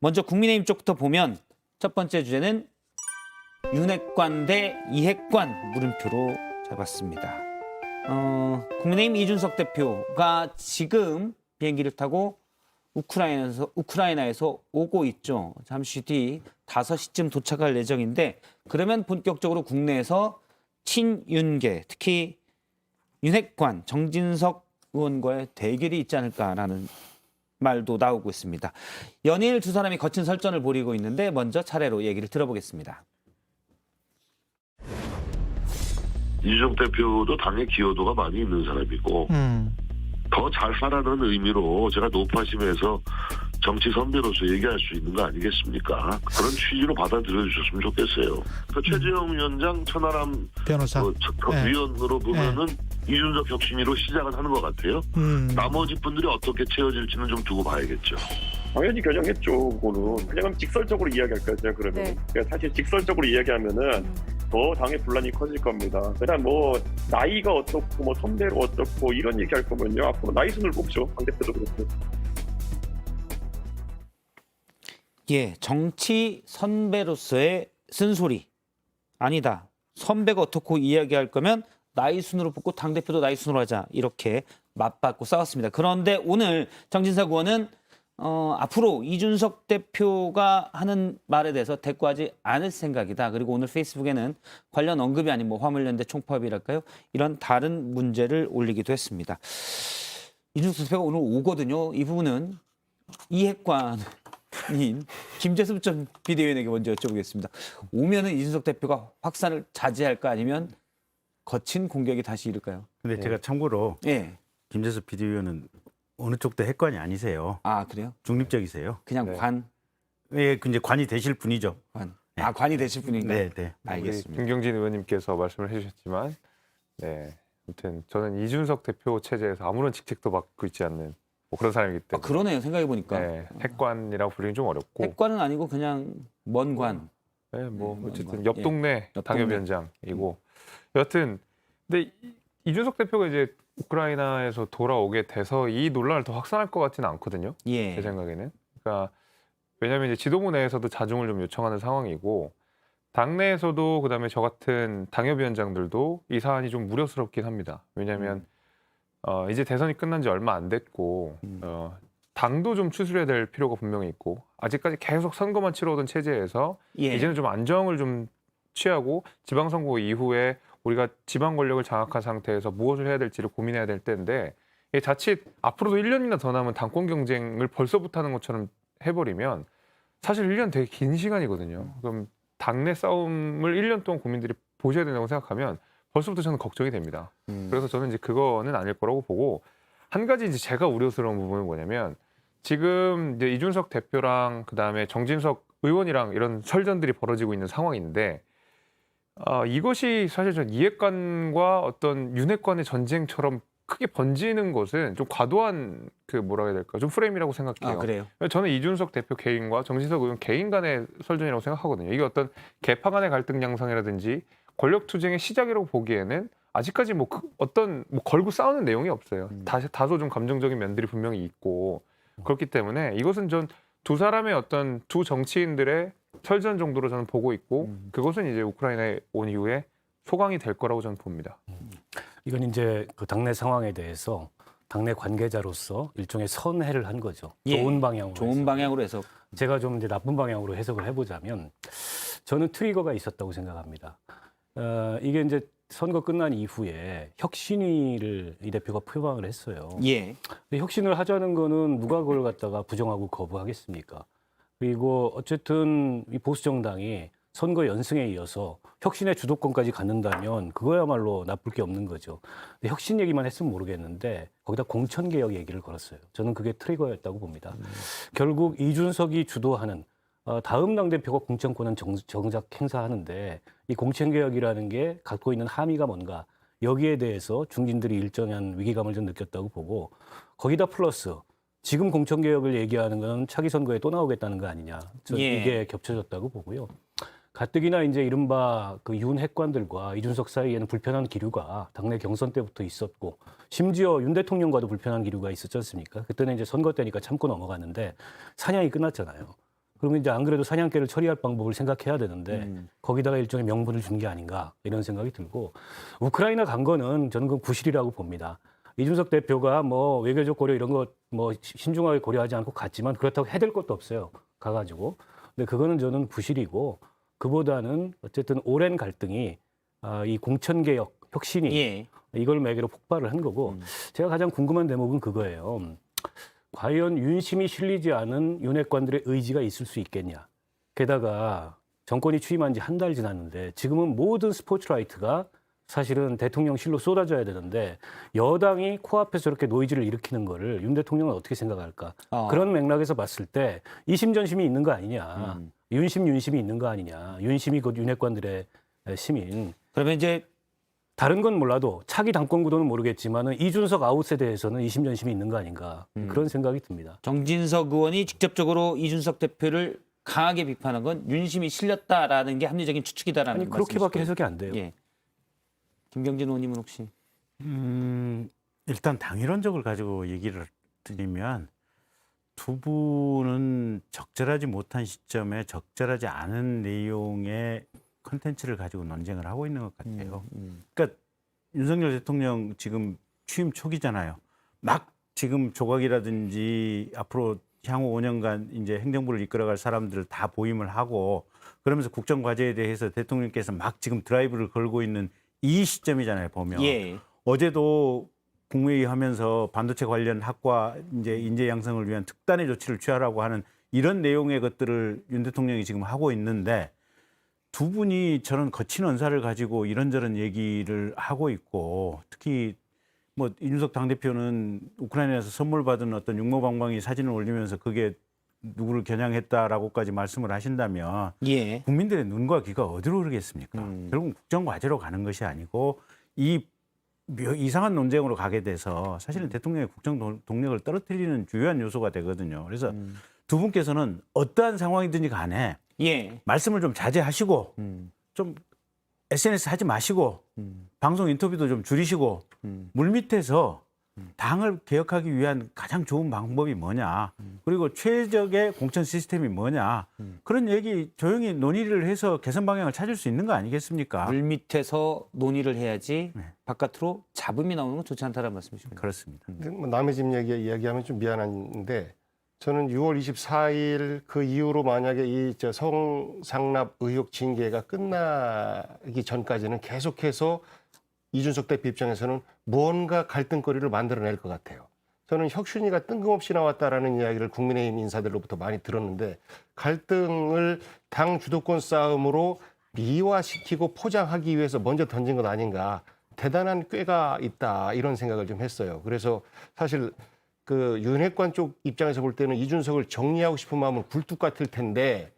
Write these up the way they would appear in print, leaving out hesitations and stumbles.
먼저 국민의힘 쪽부터 보면 첫 번째 주제는 윤핵관 대 이핵관 물음표로 잡았습니다. 국민의힘 이준석 대표가 지금 비행기를 타고 우크라이나에서 오고 있죠. 잠시 뒤 5시쯤 도착할 예정인데 그러면 본격적으로 국내에서 친윤계, 특히 윤핵관 정진석 의원과의 대결이 있지 않을까라는 말도 나오고 있습니다. 연일 두 사람이 거친 설전을 벌이고 있는데 먼저 차례로 얘기를 들어보겠습니다. 이준석 대표도 당의 기여도가 많이 있는 사람이고 더 잘 살아라는 의미로 제가 노파심에서 정치 선배로서 얘기할 수 있는 거 아니겠습니까? 그런 취지로 받아들여 주셨으면 좋겠어요. 최재형 위원장, 천하람 변호사 위원으로 보면은 이준석 혁신위로 시작을 하는 것 같아요. 나머지 분들이 어떻게 채워질지는 좀 두고 봐야겠죠. 당연히 결정했죠. 그거는 그냥 직설적으로 이야기할까요? 제가 그러면 그러니까 사실 직설적으로 이야기하면은 더 당의 분란이 커질 겁니다. 그냥 뭐 나이가 어떻고 뭐 선배로 어떻고 이런 얘기할 거면요 앞으로 나이 순을 뽑죠. 당 대표도 그렇고. 예, 정치 선배로서의 쓴소리 아니다. 선배가 어떻고 이야기할 거면 나이 순으로 뽑고 당대표도 나이 순으로 하자. 이렇게 맞받고 싸웠습니다. 그런데 오늘 정진석 의원은 앞으로 이준석 대표가 하는 말에 대해서 대꾸하지 않을 생각이다. 그리고 오늘 페이스북에는 관련 언급이 아닌 뭐 화물연대 총파업이랄까요? 이런 다른 문제를 올리기도 했습니다. 이준석 대표가 오늘 오거든요. 이 부분은 이핵관인 김재섭 전 비대위원에게 먼저 여쭤보겠습니다. 오면은 이준석 대표가 확산을 자제할까 아니면 거친 공격이 다시 이를까요? 근데 제가 참고로 예. 김재섭 비대위원은 어느 쪽도 핵관이 아니세요. 아, 그래요? 중립적이세요. 그냥 관. 예, 이제 관이 되실 분이죠. 관. 아, 관이 되실 분인가요? 네, 네. 알겠습니다. 김경진 의원님께서 말씀을 해주셨지만, 네, 아무튼 저는 이준석 대표 체제에서 아무런 직책도 맡고 있지 않는 뭐 그런 사람이기 아, 때문에, 그러네요. 생각해 보니까. 네, 핵관이라고 부르기 좀 어렵고, 핵관은 아니고 그냥 먼 관. 네, 뭐 어쨌든 관. 옆 동네 옆 당협위원장이고, 여하튼 근데 이준석 대표가 이제 우크라이나에서 돌아오게 돼서 이 논란을 더 확산할 것 같지는 않거든요. 예. 제 생각에는. 그러니까 왜냐하면 이제 지도부 내에서도 자중을 좀 요청하는 상황이고 당내에서도 그다음에 저 같은 당협위원장들도 이 사안이 좀 우려스럽긴 합니다. 왜냐하면 이제 대선이 끝난 지 얼마 안 됐고 당도 좀 추스려야 될 필요가 분명히 있고 아직까지 계속 선거만 치러오던 체제에서 예. 이제는 좀 안정을 좀 취하고 지방선거 이후에 우리가 지방 권력을 장악한 상태에서 무엇을 해야 될지를 고민해야 될 때인데 자칫 앞으로도 1년이나 더 남은 당권 경쟁을 벌써부터 하는 것처럼 해버리면 사실 1년 되게 긴 시간이거든요. 그럼 당내 싸움을 1년 동안 국민들이 보셔야 된다고 생각하면 벌써부터 저는 걱정이 됩니다. 그래서 저는 이제 그거는 아닐 거라고 보고 한 가지 이제 제가 우려스러운 부분은 뭐냐면 지금 이제 이준석 대표랑 그다음에 정진석 의원이랑 이런 설전들이 벌어지고 있는 상황인데 이것이 사실 전 이핵관과 어떤 윤핵관의 전쟁처럼 크게 번지는 것은 좀 과도한 그 뭐라 해야 될까 좀 프레임이라고 생각해요. 아, 그래요? 저는 이준석 대표 개인과 정진석 의원 개인 간의 설전이라고 생각하거든요. 이게 어떤 개파 간의 갈등 양상이라든지 권력 투쟁의 시작이라고 보기에는 아직까지 뭐 어떤 뭐 걸고 싸우는 내용이 없어요. 다소 좀 감정적인 면들이 분명히 있고 그렇기 때문에 이것은 전 두 사람의 어떤 두 정치인들의 설전 정도로 저는 보고 있고 그것은 이제 우크라이나에 온 이후에 소강이 될 거라고 저는 봅니다. 이건 이제 그 당내 상황에 대해서 당내 관계자로서 일종의 선회를 한 거죠. 예. 좋은 방향으로. 좋은 해서. 방향으로 해서. 제가 좀 이제 나쁜 방향으로 해석을 해보자면 저는 트리거가 있었다고 생각합니다. 이게 이제 선거 끝난 이후에 혁신위를 이 대표가 표방을 했어요. 예. 근데 혁신을 하자는 거는 누가 그걸 갖다가 부정하고 거부하겠습니까? 그리고 어쨌든 이 보수 정당이 선거 연승에 이어서 혁신의 주도권까지 갖는다면 그거야말로 나쁠 게 없는 거죠. 근데 혁신 얘기만 했으면 모르겠는데 거기다 공천개혁 얘기를 걸었어요. 저는 그게 트리거였다고 봅니다. 결국 이준석이 주도하는 다음 당대표가 공천권은 정작 행사하는데 이 공천개혁이라는 게 갖고 있는 함의가 뭔가 여기에 대해서 중진들이 일정한 위기감을 좀 느꼈다고 보고 거기다 플러스 지금 공천개혁을 얘기하는 건 차기 선거에 또 나오겠다는 거 아니냐. 저는 예. 이게 겹쳐졌다고 보고요. 가뜩이나 이제 이른바 그 윤 핵관들과 이준석 사이에는 불편한 기류가 당내 경선 때부터 있었고 심지어 윤 대통령과도 불편한 기류가 있었지 않습니까? 그때는 이제 선거 때니까 참고 넘어갔는데 사냥이 끝났잖아요. 그러면 이제 안 그래도 사냥개를 처리할 방법을 생각해야 되는데 거기다가 일종의 명분을 준 게 아닌가 이런 생각이 들고 우크라이나 간 거는 저는 그 부실이라고 봅니다. 이준석 대표가 뭐 외교적 고려 이런 거 뭐 신중하게 고려하지 않고 갔지만 그렇다고 해댈 것도 없어요. 가가지고. 근데 그거는 저는 부실이고 그보다는 어쨌든 오랜 갈등이 이 공천개혁 혁신이 예. 이걸 매개로 폭발을 한 거고 제가 가장 궁금한 대목은 그거예요. 과연 윤심이 실리지 않은 윤핵관들의 의지가 있을 수 있겠냐. 게다가 정권이 취임한 지 한 달 지났는데 지금은 모든 스포트라이트가 사실은 대통령실로 쏟아져야 되는데 여당이 코앞에서 이렇게 노이즈를 일으키는 거를 윤 대통령은 어떻게 생각할까. 그런 맥락에서 봤을 때 이심전심이 있는 거 아니냐. 윤심이 있는 거 아니냐. 윤심이 곧 윤핵관들의 시민. 그러면 이제 다른 건 몰라도 차기 당권 구도는 모르겠지만은 이준석 아웃에 대해서는 이심전심이 있는 거 아닌가 그런 생각이 듭니다. 정진석 의원이 직접적으로 이준석 대표를 강하게 비판한 건 윤심이 실렸다라는 게 합리적인 추측이다라는 아니 그렇게밖에 해석이 안 돼요. 예. 김경진 의원님은 혹시 일단 당위론적을 가지고 얘기를 드리면 두 분은 적절하지 못한 시점에 적절하지 않은 내용의 컨텐츠를 가지고 논쟁을 하고 있는 것 같아요. 그러니까 윤석열 대통령 지금 취임 초기잖아요. 막 지금 조각이라든지 앞으로 향후 5년간 이제 행정부를 이끌어갈 사람들을 다 보임을 하고 그러면서 국정 과제에 대해서 대통령께서 막 지금 드라이브를 걸고 있는 이 시점이잖아요. 보면 예. 어제도 국무회의 하면서 반도체 관련 학과 이제 인재 양성을 위한 특단의 조치를 취하라고 하는 이런 내용의 것들을 윤 대통령이 지금 하고 있는데 두 분이 저런 거친 언사를 가지고 이런저런 얘기를 하고 있고 특히 뭐 이준석 당대표는 우크라이나에서 선물 받은 어떤 육모방망이 사진을 올리면서 그게 누구를 겨냥했다라고까지 말씀을 하신다면 예. 국민들의 눈과 귀가 어디로 흐르겠습니까? 결국은 국정 과제로 가는 것이 아니고 이 이상한 논쟁으로 가게 돼서 사실은 대통령의 국정 동력을 떨어뜨리는 주요한 요소가 되거든요. 그래서 두 분께서는 어떠한 상황이든지 간에 예. 말씀을 좀 자제하시고 좀 SNS 하지 마시고 방송 인터뷰도 좀 줄이시고 물밑에서 당을 개혁하기 위한 가장 좋은 방법이 뭐냐 그리고 최적의 공천 시스템이 뭐냐 그런 얘기 조용히 논의를 해서 개선 방향을 찾을 수 있는 거 아니겠습니까? 물 밑에서 논의를 해야지 네. 바깥으로 잡음이 나오는 건 좋지 않다는 말씀이십니다. 그렇습니다. 근데 뭐 남의 집 이야기하면 좀 미안한데 저는 6월 24일 그 이후로 만약에 이 성상납 의혹 징계가 끝나기 전까지는 계속해서 이준석 대표 입장에서는 무언가 갈등거리를 만들어낼 것 같아요. 저는 혁신위가 뜬금없이 나왔다라는 이야기를 국민의힘 인사들로부터 많이 들었는데 갈등을 당 주도권 싸움으로 미화시키고 포장하기 위해서 먼저 던진 것 아닌가. 대단한 꾀가 있다 이런 생각을 좀 했어요. 그래서 사실 그 윤핵관 쪽 입장에서 볼 때는 이준석을 정리하고 싶은 마음은 굴뚝 같을 텐데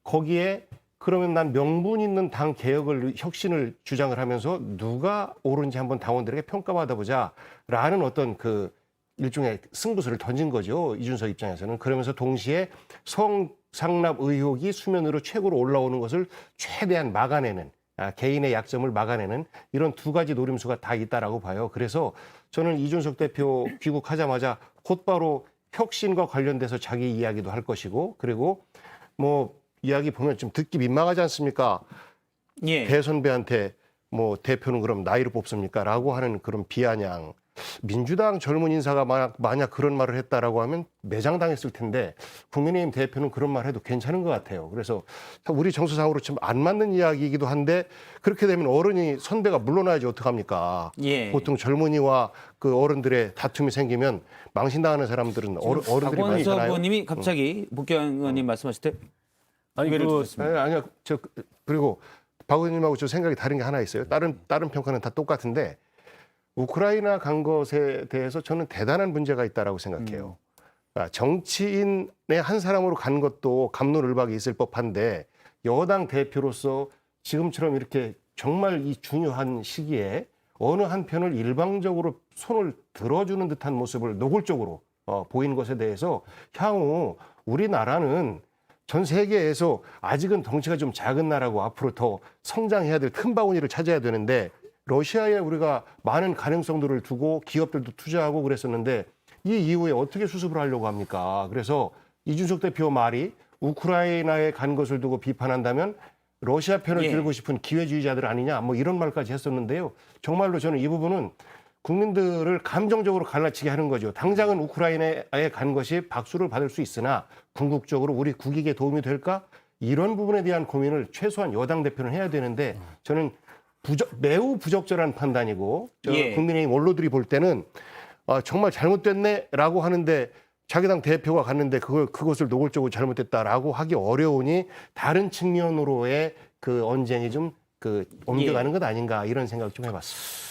거기에 그러면 난 명분 있는 당 개혁을 혁신을 주장을 하면서 누가 옳은지 한번 당원들에게 평가받아보자라는 어떤 그 일종의 승부수를 던진 거죠. 이준석 입장에서는. 그러면서 동시에 성상납 의혹이 수면으로 최고로 올라오는 것을 최대한 막아내는 개인의 약점을 막아내는 이런 두 가지 노림수가 다 있다라고 봐요. 그래서 저는 이준석 대표 귀국하자마자 곧바로 혁신과 관련돼서 자기 이야기도 할 것이고 그리고 뭐 이야기 보면 좀 듣기 민망하지 않습니까? 예. 대선배한테 뭐 대표는 그럼 나이로 뽑습니까? 라고 하는 그런 비아냥. 민주당 젊은 인사가 만약 그런 말을 했다라고 하면 매장당했을 텐데 국민의힘 대표는 그런 말 해도 괜찮은 것 같아요. 그래서 우리 정서상으로 좀 안 맞는 이야기이기도 한데 그렇게 되면 어른이 선배가 물러나야지 어떡합니까? 예. 보통 젊은이와 그 어른들의 다툼이 생기면 망신당하는 사람들은 어른들이 박원석 많잖아요. 의원님이 갑자기 복경 의원님 말씀하실 때 아니 의외를 그 두셨습니다. 아니요. 그리고 박 의원님하고 저 생각이 다른 게 하나 있어요. 다른 평가는 다 똑같은데 우크라이나 간 것에 대해서 저는 대단한 문제가 있다라고 생각해요. 정치인의 한 사람으로 간 것도 갑론을박이 있을 법한데 여당 대표로서 지금처럼 이렇게 정말 이 중요한 시기에 어느 한편을 일방적으로 손을 들어주는 듯한 모습을 노골적으로 보인 것에 대해서 향후 우리나라는 전 세계에서 아직은 덩치가 좀 작은 나라고 앞으로 더 성장해야 될 큰 바구니를 찾아야 되는데 러시아에 우리가 많은 가능성들을 두고 기업들도 투자하고 그랬었는데 이 이후에 어떻게 수습을 하려고 합니까? 그래서 이준석 대표 말이 우크라이나에 간 것을 두고 비판한다면 러시아 편을 예. 들고 싶은 기회주의자들 아니냐 뭐 이런 말까지 했었는데요. 정말로 저는 이 부분은 국민들을 감정적으로 갈라치게 하는 거죠. 당장은 우크라이나에 간 것이 박수를 받을 수 있으나 궁극적으로 우리 국익에 도움이 될까? 이런 부분에 대한 고민을 최소한 여당 대표는 해야 되는데 저는 매우 부적절한 판단이고 예. 국민의힘 원로들이 볼 때는 정말 잘못됐네라고 하는데 자기 당 대표가 갔는데 그것을 노골적으로 잘못됐다라고 하기 어려우니 다른 측면으로의 그 언쟁이 좀 옮겨가는 것 아닌가 이런 생각 좀 해봤습니다.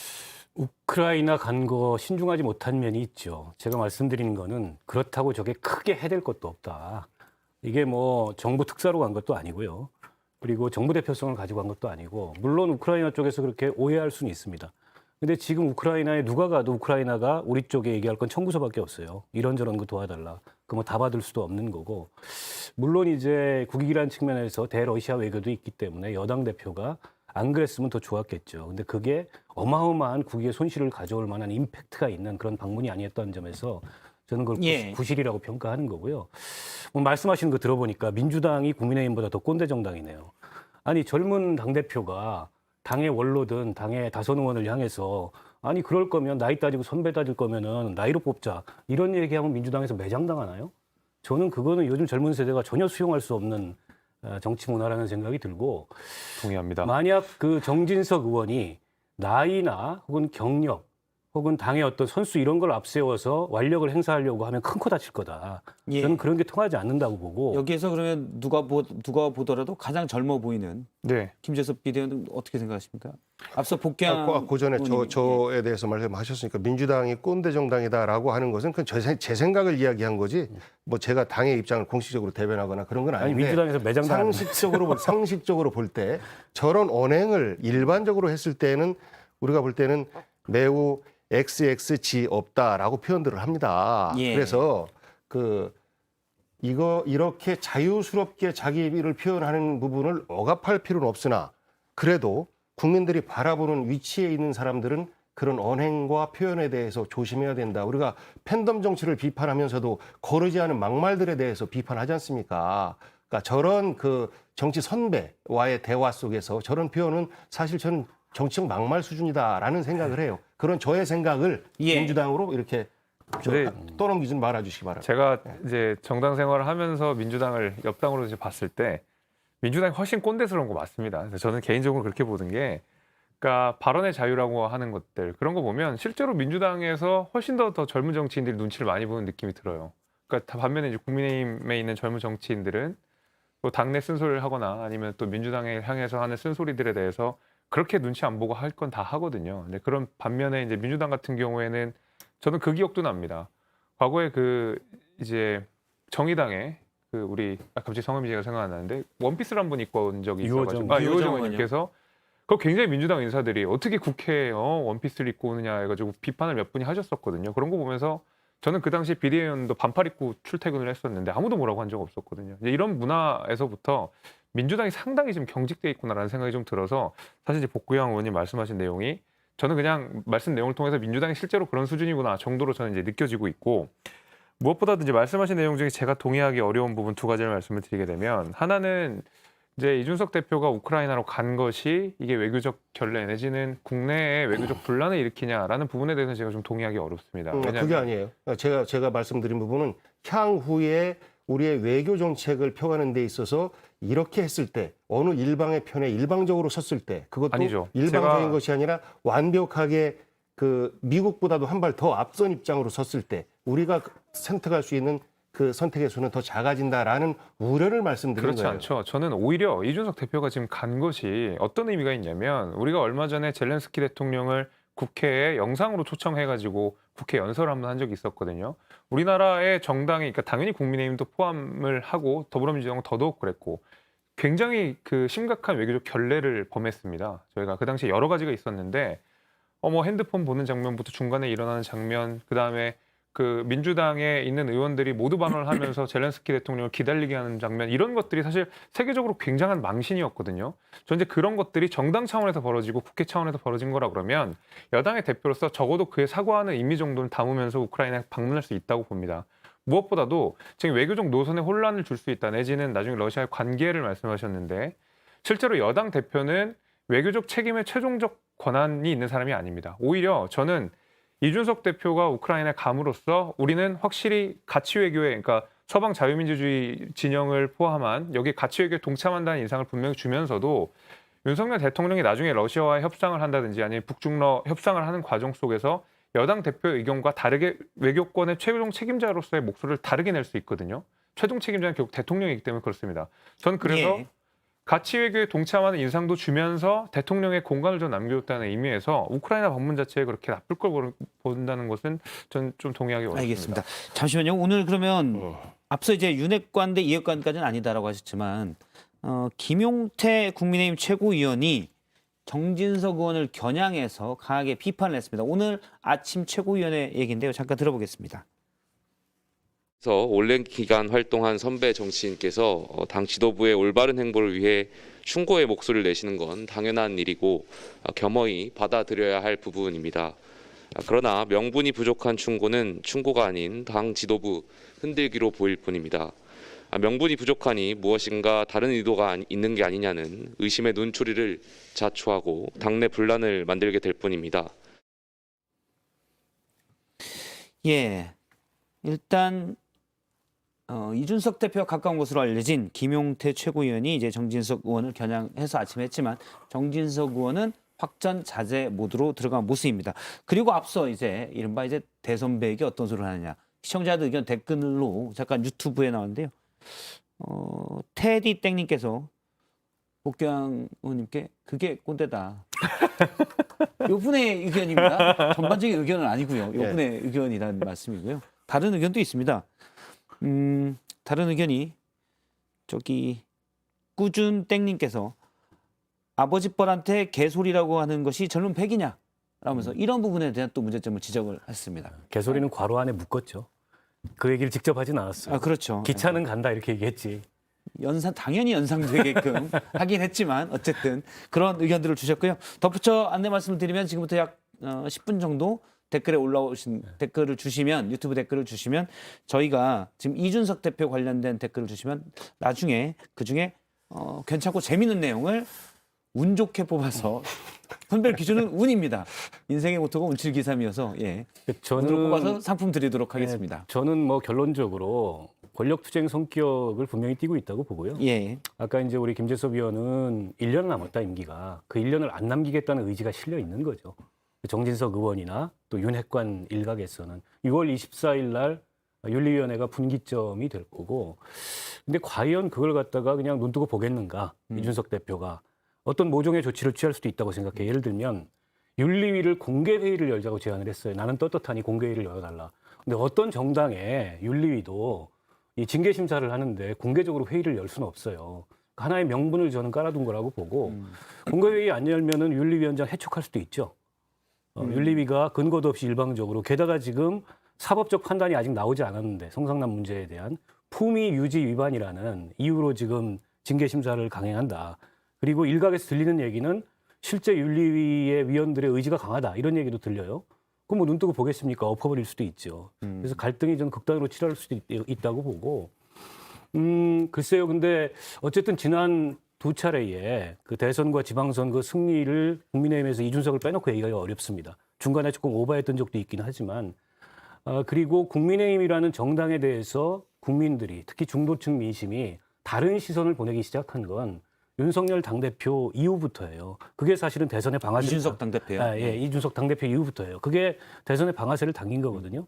우크라이나 간 거 신중하지 못한 면이 있죠. 제가 말씀드리는 거는 그렇다고 저게 크게 해댈 것도 없다. 이게 뭐 정부 특사로 간 것도 아니고요. 그리고 정부 대표성을 가지고 간 것도 아니고 물론 우크라이나 쪽에서 그렇게 오해할 수는 있습니다. 근데 지금 우크라이나에 누가 가도 우크라이나가 우리 쪽에 얘기할 건 청구서밖에 없어요. 이런저런 거 도와달라. 그 뭐 다 받을 수도 없는 거고. 물론 이제 국익이라는 측면에서 대러시아 외교도 있기 때문에 여당 대표가 안 그랬으면 더 좋았겠죠. 근데 그게 어마어마한 국익의 손실을 가져올 만한 임팩트가 있는 그런 방문이 아니었다는 점에서 저는 그걸 예. 부실이라고 평가하는 거고요. 뭐 말씀하시는 거 들어보니까 민주당이 국민의힘보다 더 꼰대 정당이네요. 아니 젊은 당대표가 당의 원로든 당의 다선 의원을 향해서 아니 그럴 거면 나이 따지고 선배 따질 거면은 나이로 뽑자 이런 얘기하면 민주당에서 매장당하나요? 저는 그거는 요즘 젊은 세대가 전혀 수용할 수 없는 정치 문화라는 생각이 들고 동의합니다. 만약 그 정진석 의원이 나이나 혹은 경력 혹은 당의 어떤 선수 이런 걸 앞세워서 완력을 행사하려고 하면 큰 코 다칠 거다. 예. 저는 그런 게 통하지 않는다고 보고 여기에서 그러면 누가 보더라도 가장 젊어 보이는 네. 김재섭 비대위원은 어떻게 생각하십니까? 앞서 복귀한 그 전에 의원님이- 저에 대해서 말씀하셨으니까 민주당이 꼰대 정당이다라고 하는 것은 그건 제 생각을 이야기한 거지 뭐 제가 당의 입장을 공식적으로 대변하거나 그런 건 아니 아닌데 민주당에서 매장당하는 상식적으로 볼 때 저런 언행을 일반적으로 했을 때는 우리가 볼 때는 매우 XXG 없다라고 표현들을 합니다. 예. 그래서 이렇게 자유스럽게 자기 의를 표현하는 부분을 억압할 필요는 없으나 그래도 국민들이 바라보는 위치에 있는 사람들은 그런 언행과 표현에 대해서 조심해야 된다. 우리가 팬덤 정치를 비판하면서도 거르지 않은 막말들에 대해서 비판하지 않습니까? 그러니까 저런 정치 선배와의 대화 속에서 저런 표현은 사실 저는 정치적 막말 수준이다라는 생각을 해요. 그런 저의 생각을 예. 민주당으로 이렇게 네. 떠넘기지 말아주시기 바랍니다. 제가 이제 정당 생활을 하면서 민주당을 옆당으로 이제 봤을 때 민주당이 훨씬 꼰대스러운 거 맞습니다. 그래서 저는 개인적으로 그렇게 보는 게 그러니까 발언의 자유라고 하는 것들 그런 거 보면 실제로 민주당에서 훨씬 더 젊은 정치인들이 눈치를 많이 보는 느낌이 들어요. 그러니까 반면에 이제 국민의힘에 있는 젊은 정치인들은 또 당내 쓴소리를 하거나 아니면 또 민주당을 향해서 하는 쓴소리들에 대해서 그렇게 눈치 안 보고 할 건 다 하거든요. 근데 그런 반면에 이제 민주당 같은 경우에는 저는 그 기억도 납니다. 과거에 이제 정의당에 우리 갑자기 성함이 제가 생각 안 나는데 원피스를 한번 입고 온 적이 있어가지고 유호정 의원님께서 그 굉장히 민주당 인사들이 어떻게 국회에 원피스를 입고 오느냐 해가지고 비판을 몇 분이 하셨었거든요. 그런 거 보면서 저는 그 당시 비대위원도 반팔 입고 출퇴근을 했었는데 아무도 뭐라고 한 적 없었거든요. 이제 이런 문화에서부터 민주당이 상당히 지금 경직돼 있구나라는 생각이 좀 들어서 사실 이제 복구영 의원님 말씀하신 내용이 저는 그냥 말씀 내용을 통해서 민주당이 실제로 그런 수준이구나 정도로 저는 이제 느껴지고 있고 무엇보다도 이제 말씀하신 내용 중에 제가 동의하기 어려운 부분 두 가지를 말씀을 드리게 되면 하나는 이제 이준석 대표가 우크라이나로 간 것이 이게 외교적 결례 내지는 국내에 외교적 분란을 일으키냐라는 부분에 대해서는 제가 좀 동의하기 어렵습니다. 그게 아니에요. 제가 말씀드린 부분은 향후에 우리의 외교 정책을 펴가는 데 있어서 이렇게 했을 때 어느 일방의 편에 일방적으로 섰을 때 그것도 아니죠. 일방적인 것이 아니라 완벽하게 미국보다도 한 발 더 앞선 입장으로 섰을 때 우리가 선택할 수 있는 그 선택의 수는 더 작아진다라는 우려를 말씀드리는 그렇지 거예요. 않죠. 저는 오히려 이준석 대표가 지금 간 것이 어떤 의미가 있냐면 우리가 얼마 전에 젤렌스키 대통령을 국회에 영상으로 초청해가지고 국회 연설을 한번 한 적이 있었거든요. 우리나라의 정당이 그러니까 당연히 국민의힘도 포함을 하고 더불어민주당은 더더욱 그랬고 굉장히 심각한 외교적 결례를 범했습니다. 저희가 그 당시에 여러 가지가 있었는데 뭐 핸드폰 보는 장면부터 중간에 일어나는 장면 그다음에 민주당에 있는 의원들이 모두 발언을 하면서 젤렌스키 대통령을 기다리게 하는 장면 이런 것들이 사실 세계적으로 굉장한 망신이었거든요. 저는 이제 그런 것들이 정당 차원에서 벌어지고 국회 차원에서 벌어진 거라 그러면 여당의 대표로서 적어도 그에 사과하는 의미 정도는 담으면서 우크라이나에 방문할 수 있다고 봅니다. 무엇보다도 지금 외교적 노선에 혼란을 줄 수 있다 내지는 나중에 러시아의 관계를 말씀하셨는데 실제로 여당 대표는 외교적 책임의 최종적 권한이 있는 사람이 아닙니다. 오히려 저는 이준석 대표가 우크라이나에 감으로써 우리는 확실히 가치 외교에 그러니까 서방 자유민주주의 진영을 포함한 여기 가치 외교에 동참한다는 인상을 분명히 주면서도 윤석열 대통령이 나중에 러시아와 협상을 한다든지 아니면 북중러 협상을 하는 과정 속에서 여당 대표 의견과 다르게 외교권의 최종 책임자로서의 목소리를 다르게 낼 수 있거든요. 최종 책임자는 결국 대통령이기 때문에 그렇습니다. 전 그래서 예. 가치 외교에 동참하는 인상도 주면서 대통령의 공간을 좀 남겨줬다는 의미에서 우크라이나 방문 자체에 그렇게 나쁠 걸 본다는 것은 전 좀 동의하기 어렵습니다. 알겠습니다. 잠시만요. 오늘 그러면 앞서 이제 윤핵관 대 이핵관까지는 아니다라고 하셨지만 김용태 국민의힘 최고위원이 정진석 의원을 겨냥해서 강하게 비판을 했습니다. 오늘 아침 최고위원회 얘기인데요. 잠깐 들어보겠습니다. 그래서 오랜 기간 활동한 선배 정치인께서 당 지도부의 올바른 행보를 위해 충고의 목소리를 내시는 건 당연한 일이고 겸허히 받아들여야 할 부분입니다. 그러나 명분이 부족한 충고는 충고가 아닌 당 지도부 흔들기로 보일 뿐입니다. 명분이 부족하니 무엇인가 다른 의도가 있는 게 아니냐는 의심의 눈초리를 자초하고 당내 분란을 만들게 될 뿐입니다. 예, 일단 이준석 대표와 가까운 것으로 알려진 김용태 최고위원이 이제 정진석 의원을 겨냥해서 아침에 했지만 정진석 의원은 확전 자제 모드로 들어간 모습입니다. 그리고 앞서 이제 이른바 이제 대선배에게 어떤 소리를 하느냐 시청자들 의견 댓글로 잠깐 유튜브에 나왔는데요. 테디 땡님께서 복경 의원님께 그게 꼰대다. 요분의 의견입니다. 전반적인 의견은 아니고요. 요분의 의견이라는 말씀이고요. 다른 의견도 있습니다. 다른 의견이 저기 꾸준 땡님께서 아버지 뻘한테 개소리라고 하는 것이 젊은 패기냐 라면서 이런 부분에 대한 또 문제점을 지적을 했습니다. 개소리는 괄호 안에 묶었죠. 그 얘기를 직접 하진 않았어요. 아 그렇죠. 기차는 간다 이렇게 얘기했지. 당연히 연상되게끔 하긴 했지만 어쨌든 그런 의견들을 주셨고요. 덧붙여 안내 말씀을 드리면 지금부터 약 10분 정도 댓글에 올라오신 댓글을 주시면 유튜브 댓글을 주시면 저희가 지금 이준석 대표 관련된 댓글을 주시면 나중에 그중에 괜찮고 재밌는 내용을 운 좋게 뽑아서 선별 기준은 운입니다. 인생의 모토가 운칠기삼이어서 예. 운으로 뽑아서 상품 드리도록 하겠습니다. 저는 뭐 결론적으로 권력투쟁 성격을 분명히 띠고 있다고 보고요. 예. 아까 이제 우리 김재섭 의원은 1년 남았다 임기가 그 1년을 안 남기겠다는 의지가 실려 있는 거죠. 정진석 의원이나 또 윤핵관 일각에서는 6월 24일 날 윤리위원회가 분기점이 될 거고 근데 과연 그걸 갖다가 그냥 눈 뜨고 보겠는가 이준석 대표가 어떤 모종의 조치를 취할 수도 있다고 생각해. 예를 들면 윤리위를 공개회의를 열자고 제안을 했어요. 나는 떳떳하니 공개회의를 열어달라. 근데 어떤 정당의 윤리위도 이 징계심사를 하는데 공개적으로 회의를 열 수는 없어요. 하나의 명분을 저는 깔아둔 거라고 보고 공개회의 안 열면은 윤리위원장 해촉할 수도 있죠. 윤리위가 근거도 없이 일방적으로 게다가 지금 사법적 판단이 아직 나오지 않았는데 성상남 문제에 대한 품위 유지 위반이라는 이유로 지금 징계심사를 강행한다. 그리고 일각에서 들리는 얘기는 실제 윤리위의 위원들의 의지가 강하다. 이런 얘기도 들려요. 그럼 뭐 눈 뜨고 보겠습니까? 엎어버릴 수도 있죠. 그래서 갈등이 좀 극단으로 치달을 수도 있다고 보고 글쎄요. 근데 어쨌든 지난 두 차례의 그 대선과 지방선거 승리를 국민의힘에서 이준석을 빼놓고 얘기하기가 어렵습니다. 중간에 조금 오버했던 적도 있긴 하지만 그리고 국민의힘이라는 정당에 대해서 국민들이 특히 중도층 민심이 다른 시선을 보내기 시작한 건 윤석열 당대표 이후부터예요. 그게 사실은 대선의 방아쇠를 이준석 당대표요. 예, 이준석 당대표 이후부터예요. 그게 대선의 방아쇠를 당긴 거거든요.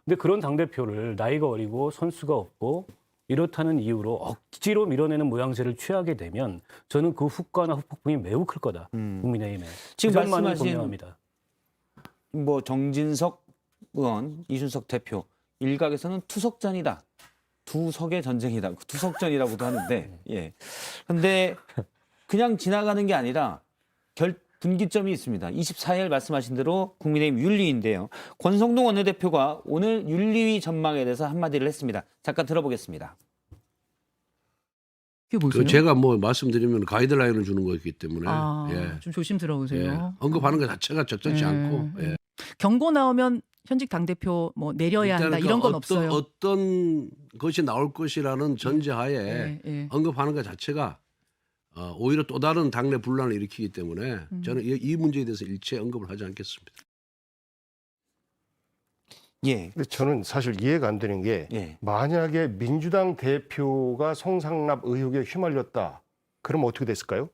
근데 그런 당대표를 나이가 어리고 선수가 없고 이렇다는 이유로 억지로 밀어내는 모양새를 취하게 되면 저는 그 후과나 후폭풍이 매우 클 거다. 국민의힘에. 지금 그 점만은 말씀하신 분명합니다. 뭐 정진석 의원, 이준석 대표 일각에서는 투석전이다. 두석의 전쟁이다. 투석전이라고도 하는데, 예. 근데 그냥 지나가는 게 아니라 분기점이 있습니다. 24일 말씀하신 대로 국민의힘 윤리위인데요. 권성동 원내대표가 오늘 윤리위 전망에 대해서 한마디를 했습니다. 잠깐 들어보겠습니다. 제가 뭐 말씀드리면 가이드라인을 주는 거였기 때문에 좀 조심스러우세요. 언급하는 것 자체가 적절치 않고 경고 나오면 현직 당대표 뭐 내려야 한다 일단은 이런 건 어떤, 없어요. 어떤 것이 나올 것이라는 전제하에 예, 예. 언급하는 것 자체가 오히려 또 다른 당내 분란을 일으키기 때문에 저는 이 문제에 대해서 일체 언급을 하지 않겠습니다. 예. 근데 저는 사실 이해가 안 되는 게 예. 만약에 민주당 대표가 성상납 의혹에 휘말렸다. 그러면 어떻게 됐을까요?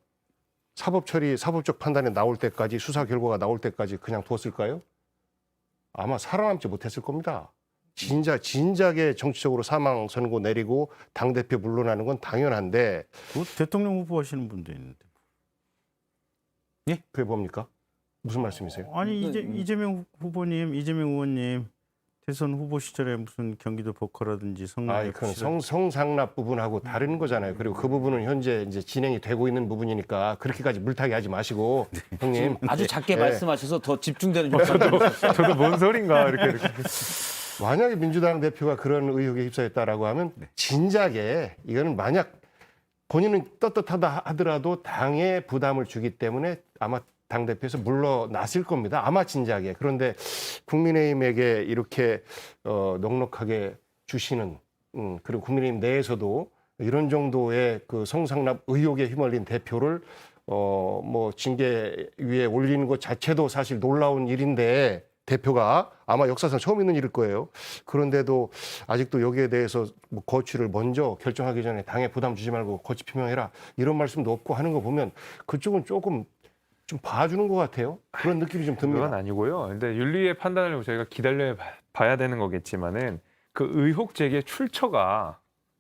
사법 처리, 사법적 판단이 나올 때까지 수사 결과가 나올 때까지 그냥 두었을까요? 아마 살아남지 못했을 겁니다. 진작에 정치적으로 사망 선고 내리고 당대표 물러나는 건 당연한데 그 대통령 후보 하시는 분도 있는데. 그게 뭡니까? 무슨 말씀이세요? 아니 이재명 후보님, 이재명 의원님 대선 후보 시절에 무슨 경기도 버커라든지 성남 그건 성상납 부분하고 다른 거잖아요. 그리고 그 부분은 현재 이제 진행이 되고 있는 부분이니까 그렇게까지 물타기 하지 마시고 형님 아주 작게 예. 말씀하셔서 더 집중되는 저도 뭔 소린가 이렇게. 만약에 민주당 대표가 그런 의혹에 휩싸였다라고 하면 진작에 이거는 만약 본인은 떳떳하다 하더라도 당에 부담을 주기 때문에 아마 당대표에서 물러났을 겁니다. 아마 진작에. 그런데 국민의힘에게 이렇게 넉넉하게 주시는 그리고 국민의힘 내에서도 이런 정도의 그 성상납 의혹에 휘말린 대표를 뭐 징계 위에 올리는 것 자체도 사실 놀라운 일인데 대표가 아마 역사상 처음 있는 일일 거예요. 그런데도 아직도 여기에 대해서 뭐 거취를 먼저 결정하기 전에 당에 부담 주지 말고 거취 표명해라 이런 말씀도 없고 하는 거 보면 그쪽은 조금 좀 봐주는 것 같아요. 그런 느낌이 좀 듭니다. 그건 아니고요. 근데 윤리의 판단을 저희가 기다려 봐야 되는 거겠지만은 그 의혹 제기의 출처가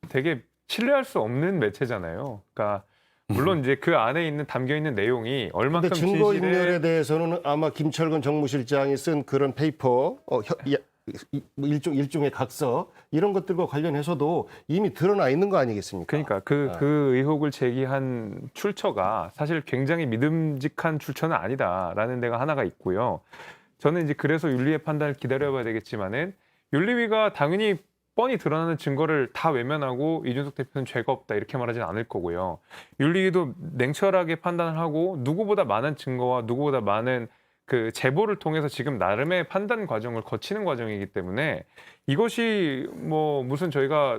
되게 신뢰할 수 없는 매체잖아요. 그러니까 물론 이제 그 안에 있는 담겨 있는 내용이 얼마큼 근데 증거 인멸에 대해서는 아마 김철근 정무실장이 쓴 그런 페이퍼 일종의 각서 이런 것들과 관련해서도 이미 드러나 있는 거 아니겠습니까? 그러니까 그 의혹을 제기한 출처가 사실 굉장히 믿음직한 출처는 아니다라는 데가 하나가 있고요. 저는 이제 그래서 윤리의 판단을 기다려봐야 되겠지만은 윤리위가 당연히 뻔히 드러나는 증거를 다 외면하고 이준석 대표는 죄가 없다 이렇게 말하지는 않을 거고요. 윤리위도 냉철하게 판단을 하고 누구보다 많은 증거와 누구보다 많은 그 제보를 통해서 지금 나름의 판단 과정을 거치는 과정이기 때문에 이것이 뭐 무슨 저희가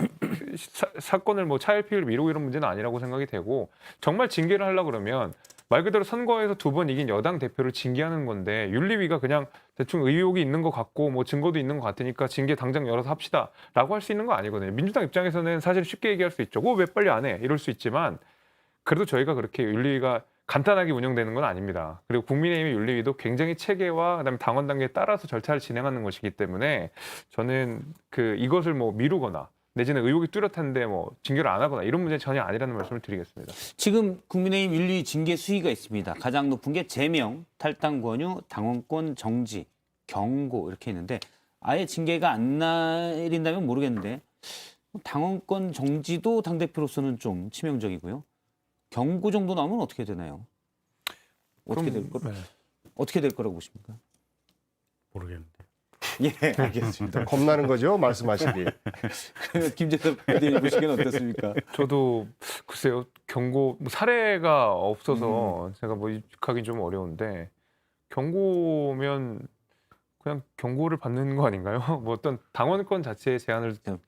사건을 뭐 차일피일 미루고 이런 문제는 아니라고 생각이 되고 정말 징계를 하려고 그러면 말 그대로 선거에서 2번 이긴 여당 대표를 징계하는 건데 윤리위가 그냥 대충 의혹이 있는 것 같고 뭐 증거도 있는 것 같으니까 징계 당장 열어서 합시다라고 할 수 있는 거 아니거든요. 민주당 입장에서는 사실 쉽게 얘기할 수 있죠. 왜 빨리 안 해? 이럴 수 있지만 그래도 저희가 그렇게 윤리위가 간단하게 운영되는 건 아닙니다. 그리고 국민의힘의 윤리위도 굉장히 체계와 그다음에 당원 단계에 따라서 절차를 진행하는 것이기 때문에 저는 이것을 뭐 미루거나 내지는 의혹이 뚜렷한데 뭐 징계를 안 하거나 이런 문제는 전혀 아니라는 말씀을 드리겠습니다. 지금 국민의힘 윤리 징계 수위가 있습니다. 가장 높은 게 제명, 탈당 권유, 당원권 정지, 경고 이렇게 있는데 아예 징계가 안 내린다면 모르겠는데 당원권 정지도 당대표로서는 좀 치명적이고요. 경고 정도 나오면 어떻게 되나요? 어떻게 될 거라고 보십니까? 모르겠는데. 예, 알겠습니다. 겁나는 거죠, 말씀하시기. 김재섭 PD 보시기엔 어떻습니까? 저도 글쎄요 경고 사례가 없어서 제가 뭐 하긴 좀 어려운데 경고면 그냥 경고를 받는 거 아닌가요? 뭐 어떤 당원권 자체의 제한을 그럼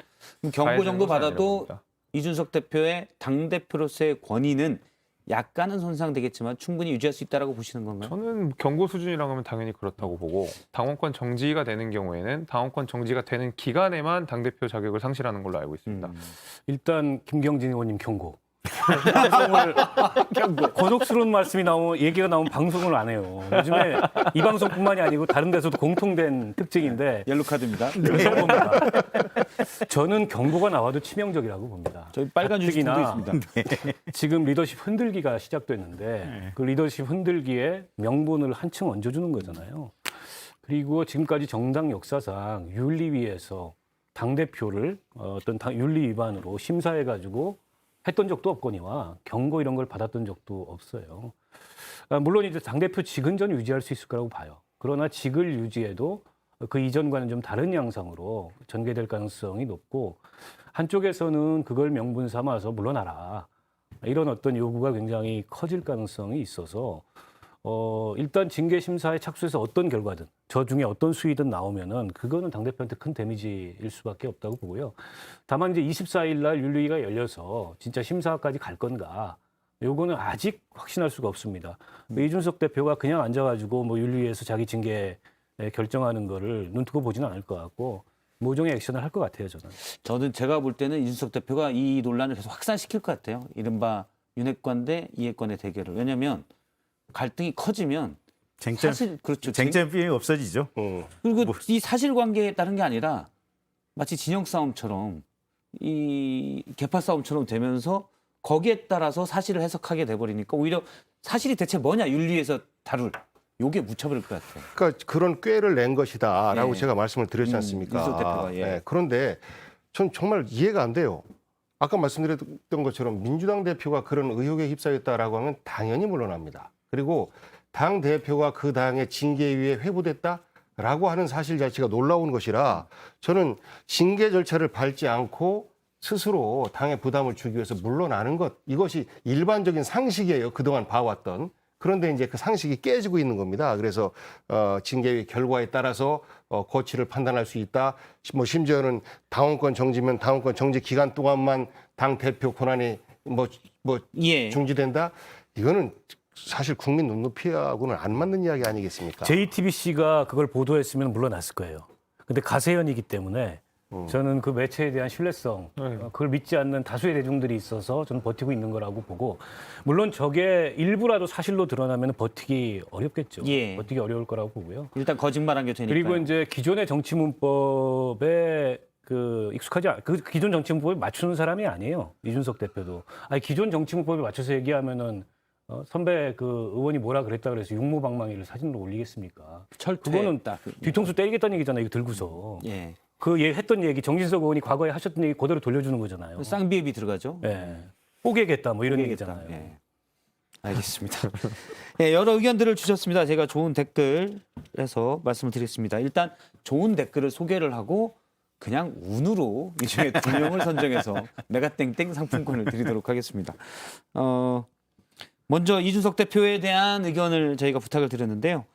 경고 정도 받아도 아니라고 봅니다. 이준석 대표의 당 대표로서의 권위는 약간은 손상되겠지만 충분히 유지할 수 있다라고 보시는 건가요? 저는 경고 수준이라고 하면 당연히 그렇다고 보고 당원권 정지가 되는 경우에는 당원권 정지가 되는 기간에만 당대표 자격을 상실하는 걸로 알고 있습니다. 일단 김경진 의원님 경고. 방송을 고속스러운 말씀이 얘기가 나오면 방송을 안 해요. 요즘에 이 방송뿐만이 아니고 다른 데서도 공통된 특징인데 옐로 카드입니다. 그래서 봅니다. 저는 경고가 나와도 치명적이라고 봅니다. 저희 빨간 뉴스도 있습니다. 지금 리더십 흔들기가 시작됐는데 그 리더십 흔들기에 명분을 한층 얹어주는 거잖아요. 그리고 지금까지 정당 역사상 윤리위에서 당대표를 어떤 윤리 위반으로 심사해가지고 했던 적도 없거니와 경고 이런 걸 받았던 적도 없어요. 물론 이제 당대표 직은 유지할 수 있을 거라고 봐요. 그러나 직을 유지해도 그 이전과는 좀 다른 양상으로 전개될 가능성이 높고 한쪽에서는 그걸 명분 삼아서 물러나라. 이런 어떤 요구가 굉장히 커질 가능성이 있어서 일단 징계 심사에 착수해서 어떤 결과든 저 중에 어떤 수위든 나오면은 그거는 당대표한테 큰 데미지일 수밖에 없다고 보고요. 다만 이제 24일 날 윤리위가 열려서 진짜 심사까지 갈 건가? 요거는 아직 확신할 수가 없습니다. 이준석 대표가 그냥 앉아가지고 뭐 윤리위에서 자기 징계 결정하는 거를 눈뜨고 보지는 않을 것 같고 모종의 액션을 할 것 같아요, 저는. 제가 볼 때는 이준석 대표가 이 논란을 계속 확산시킬 것 같아요. 이른바 윤핵관 대 이핵관의 대결을. 왜냐하면 갈등이 커지면 그렇죠. 쟁점이 없어지죠. 그리고 이 사실관계에 따른 게 아니라 마치 진영 싸움처럼 이 개파 싸움처럼 되면서 거기에 따라서 사실을 해석하게 돼버리니까 오히려 사실이 대체 뭐냐 윤리에서 다룰 요게 묻혀버릴 것 같아요. 그러니까 그런 꾀를 낸 것이다라고 예. 제가 말씀을 드렸지 않습니까? 이준석 대표가, 예. 네, 그런데 전 정말 이해가 안 돼요. 아까 말씀드렸던 것처럼 민주당 대표가 그런 의혹에 휩싸였다라고 하면 당연히 물러납니다. 그리고 당 대표가 그 당의 징계위에 회부됐다라고 하는 사실 자체가 놀라운 것이라 저는 징계 절차를 밟지 않고 스스로 당에 부담을 주기 위해서 물러나는 것, 이것이 일반적인 상식이에요. 그동안 봐왔던. 그런데 이제 그 상식이 깨지고 있는 겁니다. 그래서 징계위 결과에 따라서 거취를 판단할 수 있다. 뭐 심지어는 당원권 정지면 당원권 정지 기간 동안만 당 대표 권한이 예. 중지된다. 이거는 사실 국민 눈높이하고는 안 맞는 이야기 아니겠습니까? JTBC가 그걸 보도했으면 물러났을 거예요. 근데 가세연이기 때문에 저는 그 매체에 대한 신뢰성, 그걸 믿지 않는 다수의 대중들이 있어서 저는 버티고 있는 거라고 보고, 물론 저게 일부라도 사실로 드러나면 버티기 어렵겠죠. 예. 버티기 어려울 거라고 보고요. 일단 거짓말한 게 되니까. 그리고 이제 기존의 정치문법에 그 기존 정치문법에 맞추는 사람이 아니에요. 이준석 대표도. 아니 기존 정치문법에 맞춰서 얘기하면은 선배 그 의원이 뭐라 그랬다 그래서 육모방망이를 사진으로 올리겠습니까? 그거는 뒤통수 때리겠다는 얘기잖아요. 이거 들고서. 예. 그 했던 얘기 정진석 의원이 과거에 하셨던 얘기 그대로 돌려주는 거잖아요. 쌍비읍이 들어가죠. 예. 뽀개겠다 뭐 이런 얘기잖아요. 예. 알겠습니다. 예, 여러 의견들을 주셨습니다. 제가 좋은 댓글에서 말씀을 드리겠습니다. 일단 좋은 댓글을 소개를 하고 그냥 운으로 이 중에 2명을 선정해서 메가땡땡 상품권을 드리도록 하겠습니다. 먼저 이준석 대표에 대한 의견을 저희가 부탁을 드렸는데요.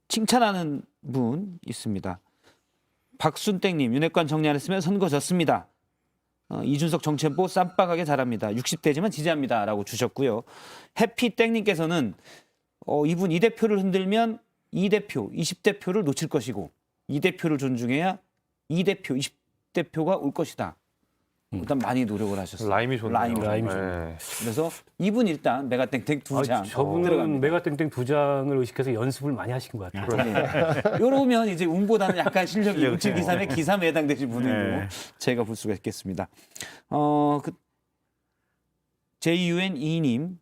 칭찬하는 분 있습니다. 박순땡님, 윤핵관 정리 안 했으면 선거 졌습니다. 이준석 정치연보 쌈박하게 잘합니다. 60대지만 지지합니다. 라고 주셨고요. 해피땡님께서는 이분 이 대표를 흔들면 이 대표, 20대표를 놓칠 것이고 이 대표를 존중해야 이 대표, 20대표가 올 것이다. 일단 많이 노력을 하셨어요. 라임이 좋네요. 라임이 네. 좋네요. 그래서 이분 일단 메가땡땡 2장 저분은 들어갑니다. 메가땡땡 2장을 의식해서 연습을 많이 하신 것 같아요. 이러면 이제 운보다는 약간 실력이 6723의 기삼에 해당되신 분으로 네. 제가 볼 수가 있겠습니다. JUN2님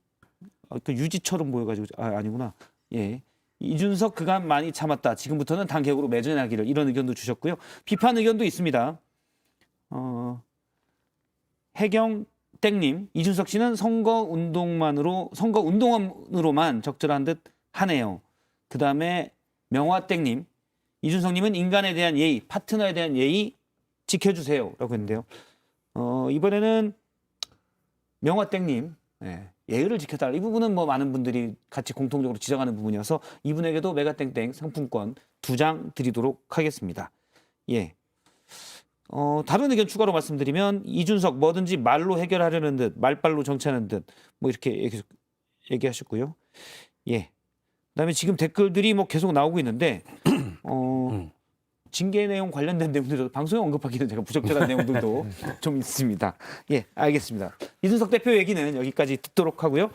그 유지처럼 보여가지고 아니구나. 예. 이준석 그간 많이 참았다. 지금부터는 당 개혁으로 매진하기를 이런 의견도 주셨고요. 비판 의견도 있습니다. 해경땡님, 이준석 씨는 선거 운동원으로만 적절한 듯 하네요. 그 다음에 명화땡님, 이준석님은 인간에 대한 예의, 파트너에 대한 예의 지켜주세요라고 했는데요. 이번에는 명화땡님, 예의를 지켜달라. 이 부분은 뭐 많은 분들이 같이 공통적으로 지적하는 부분이어서 이분에게도 메가땡땡 상품권 2장 드리도록 하겠습니다. 예. 다른 의견 추가로 말씀드리면 이준석 뭐든지 말로 해결하려는 듯 말빨로 정치하는 듯 뭐 이렇게 얘기하셨고요. 예. 그다음에 지금 댓글들이 뭐 계속 나오고 있는데 징계 내용 관련된 내용들도 방송에 언급하기는 제가 부적절한 내용들도 좀 있습니다. 예, 알겠습니다. 이준석 대표 얘기는 여기까지 듣도록 하고요.